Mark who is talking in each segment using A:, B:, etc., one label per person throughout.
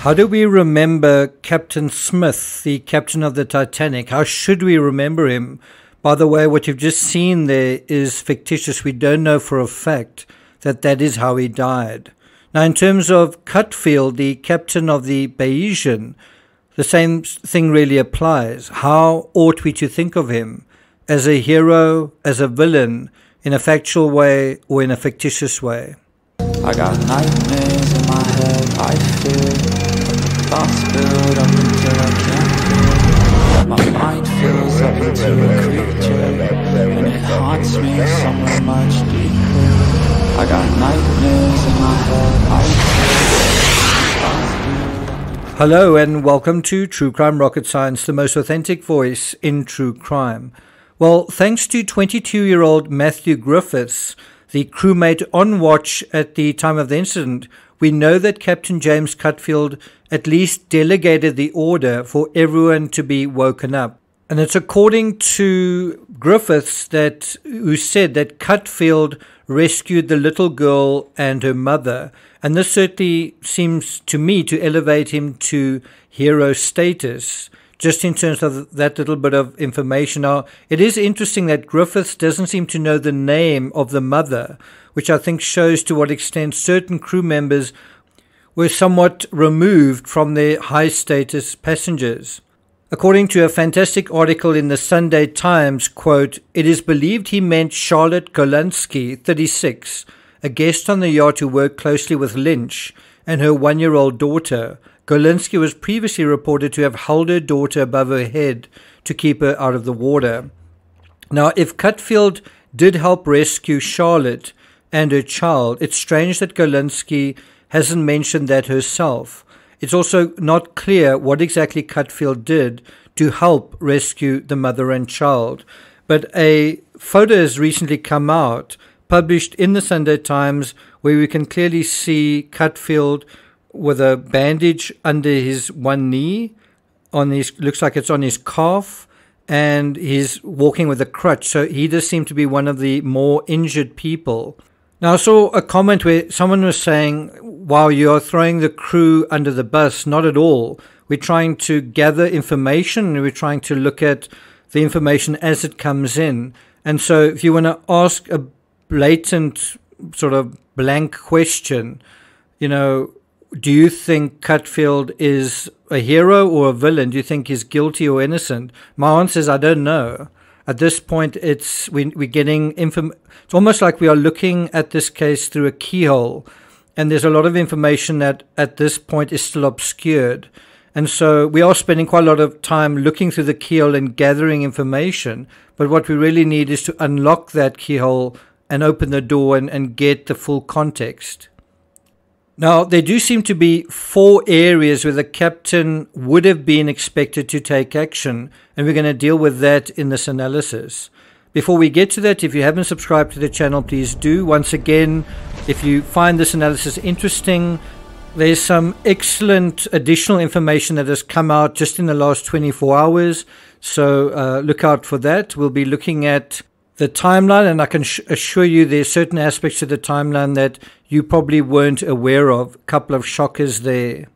A: How do we remember Captain Smith, the captain of the Titanic? How should we remember him? By the way, what you've just seen there is fictitious. We don't know for a fact that that is how he died. Now, in terms of Cutfield, the captain of the Bayesian, the same thing really applies. How ought we to think of him? As a hero, as a villain, in a factual way or in a fictitious way?
B: I got nightmares in my head, I fear. Thoughts build up until I can't feel. My mind fills up into a creature, and it haunts me somewhere much deeper. I got nightmares in my head, I fear.
A: Hello and welcome to True Crime Rocket Science, the most authentic voice in true crime. Well, thanks to 22-year-old Matthew Griffiths, the crewmate on watch at the time of the incident, we know that Captain James Cutfield at least delegated the order for everyone to be woken up. And it's according to Griffiths who said that Cutfield rescued the little girl and her mother. And this certainly seems to me to elevate him to hero status, just in terms of that little bit of information. Now, it is interesting that Griffiths doesn't seem to know the name of the mother, which I think shows to what extent certain crew members were somewhat removed from their high-status passengers. According to a fantastic article in the Sunday Times, quote, "It is believed he meant Charlotte Golansky, 36, a guest on the yacht who worked closely with Lynch and her 1-year-old daughter. Golansky was previously reported to have held her daughter above her head to keep her out of the water." Now, if Cutfield did help rescue Charlotte and her child, it's strange that Golansky hasn't mentioned that herself. It's also not clear what exactly Cutfield did to help rescue the mother and child. But a photo has recently come out, published in the Sunday Times, where we can clearly see Cutfield with a bandage under his one knee, looks like it's on his calf, and he's walking with a crutch. So he does seem to be one of the more injured people. Now, I saw a comment where someone was saying, wow, you are throwing the crew under the bus. Not at all. We're trying to gather information, and we're trying to look at the information as it comes in. And so if you want to ask a blatant sort of blank question, do you think Cutfield is a hero or a villain? Do you think he's guilty or innocent? My answer is I don't know. At this point, we're getting it's almost like we are looking at this case through a keyhole, and there's a lot of information that at this point is still obscured. And so we are spending quite a lot of time looking through the keyhole and gathering information, but what we really need is to unlock that keyhole and open the door and get the full context. Now, there do seem to be 4 areas where the captain would have been expected to take action, and we're going to deal with that in this analysis. Before we get to that, if you haven't subscribed to the channel, please do. Once again, if you find this analysis interesting, there's some excellent additional information that has come out just in the last 24 hours, so look out for that. We'll be looking at the timeline, and I can assure you there's certain aspects of the timeline that you probably weren't aware of. A couple of shockers there.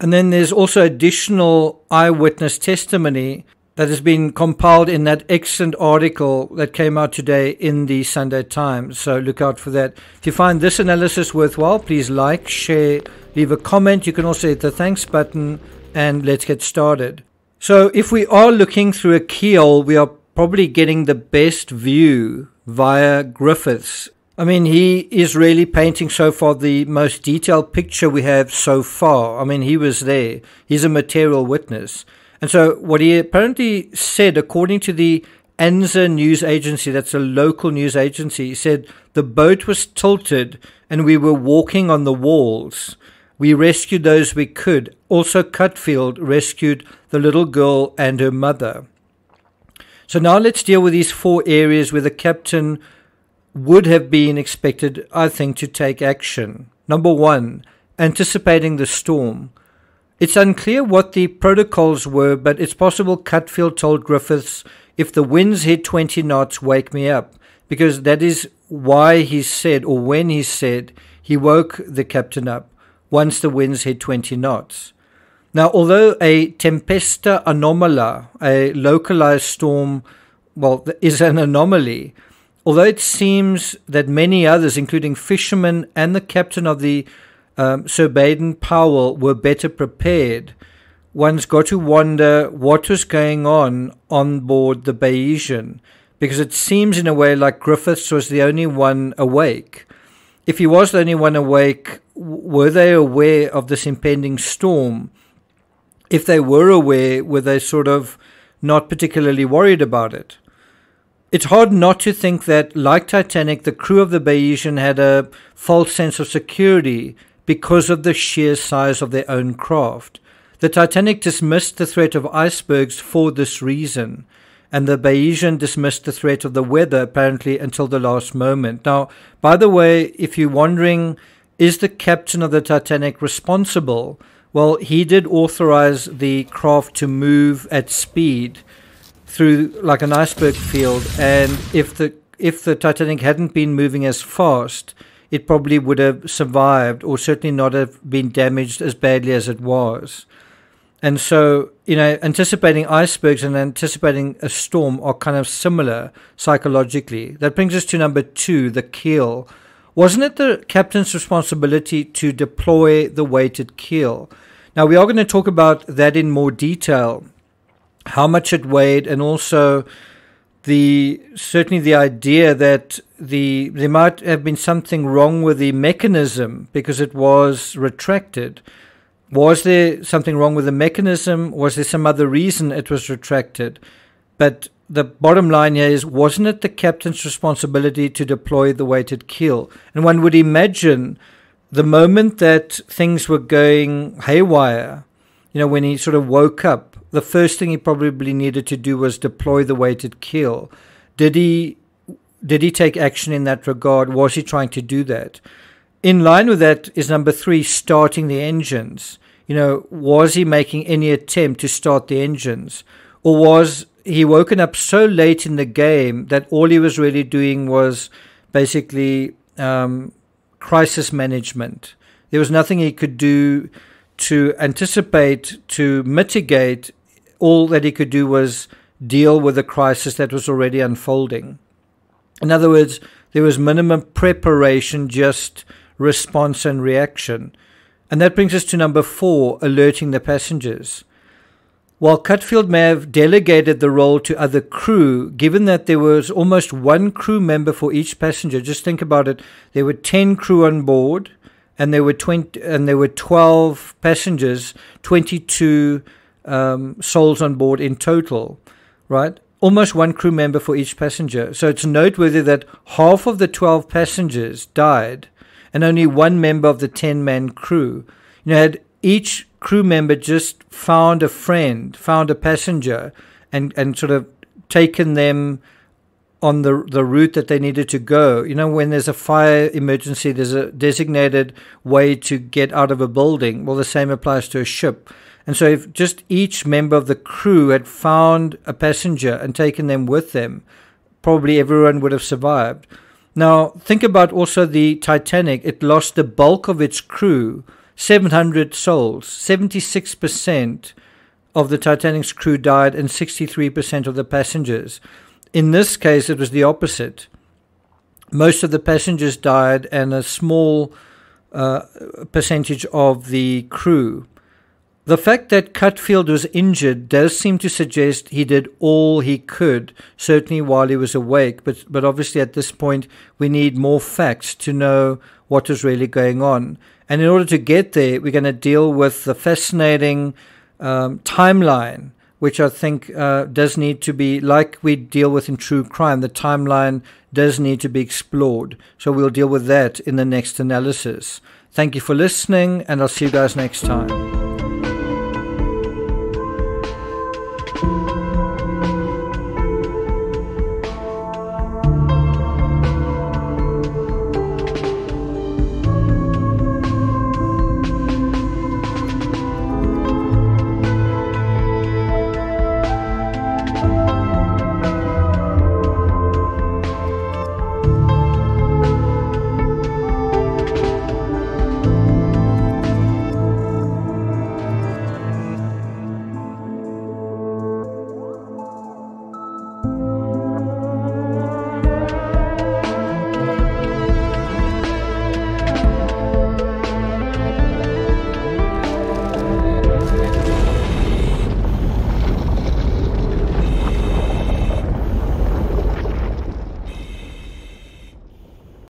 A: And then there's also additional eyewitness testimony that has been compiled in that excellent article that came out today in the Sunday Times. So look out for that. If you find this analysis worthwhile, please like, share, leave a comment. You can also hit the thanks button, and let's get started. So if we are looking through a keyhole, we are probably getting the best view via Griffiths. I mean, he is really painting so far the most detailed picture we have so far. I mean, he was there. He's a material witness. And so what he apparently said, according to the Anza news agency, that's a local news agency, he said, the boat was tilted and we were walking on the walls. We rescued those we could. Also, Cutfield rescued the little girl and her mother. So now let's deal with these 4 areas where the captain would have been expected, I think, to take action. Number 1, anticipating the storm. It's unclear what the protocols were, but it's possible Cutfield told Griffiths, if the winds hit 20 knots, wake me up, because that is why he said, or when he said, he woke the captain up once the winds hit 20 knots. Now, although a tempesta anomala, a localized storm, is an anomaly, although it seems that many others, including fishermen and the captain of the Sir Baden-Powell, were better prepared, one's got to wonder what was going on board the Bayesian, because it seems in a way like Griffiths was the only one awake. If he was the only one awake, were they aware of this impending storm? If they were aware, were they sort of not particularly worried about it? It's hard not to think that, like Titanic, the crew of the Bayesian had a false sense of security because of the sheer size of their own craft. The Titanic dismissed the threat of icebergs for this reason, and the Bayesian dismissed the threat of the weather apparently until the last moment. Now, by the way, if you're wondering, is the captain of the Titanic responsible? Well, he did authorize the craft to move at speed through like an iceberg field, and if the Titanic hadn't been moving as fast, it probably would have survived, or certainly not have been damaged as badly as it was. And so, anticipating icebergs and anticipating a storm are kind of similar psychologically. That brings us to number 2, the keel. Wasn't it the captain's responsibility to deploy the weighted keel? Now, we are going to talk about that in more detail, how much it weighed, and also certainly the idea that there might have been something wrong with the mechanism because it was retracted. Was there something wrong with the mechanism? Was there some other reason it was retracted? But the bottom line here is, wasn't it the captain's responsibility to deploy the weighted keel? And one would imagine the moment that things were going haywire, when he sort of woke up, the first thing he probably needed to do was deploy the weighted keel. Did he take action in that regard? Was he trying to do that? In line with that is number 3, starting the engines. Was he making any attempt to start the engines? Or was he woken up so late in the game that all he was really doing was basically crisis management? There was nothing he could do to anticipate, to mitigate. All that he could do was deal with the crisis that was already unfolding. In other words, there was minimum preparation, just response and reaction. And that brings us to number 4, alerting the passengers. While Cutfield may have delegated the role to other crew, given that there was almost one crew member for each passenger, just think about it, there were 10 crew on board, and there were 12 passengers, 22 souls on board in total, right? Almost one crew member for each passenger. So it's noteworthy that half of the 12 passengers died, and only one member of the 10-man crew. Had each crew member just found a friend, found a passenger, and sort of taken them on the route that they needed to go. When there's a fire emergency, there's a designated way to get out of a building. Well, the same applies to a ship. And so if just each member of the crew had found a passenger and taken them with them, probably everyone would have survived. Now, think about also the Titanic. It lost the bulk of its crew, 700 souls. 76% of the Titanic's crew died and 63% of the passengers. In this case, it was the opposite. Most of the passengers died and a small percentage of the crew. The fact that Cutfield was injured does seem to suggest he did all he could, certainly while he was awake, but obviously at this point we need more facts to know what is really going on. And in order to get there, we're going to deal with the fascinating timeline, which I think does need to be, like we deal with in true crime, the timeline does need to be explored. So we'll deal with that in the next analysis. Thank you for listening, and I'll see you guys next time.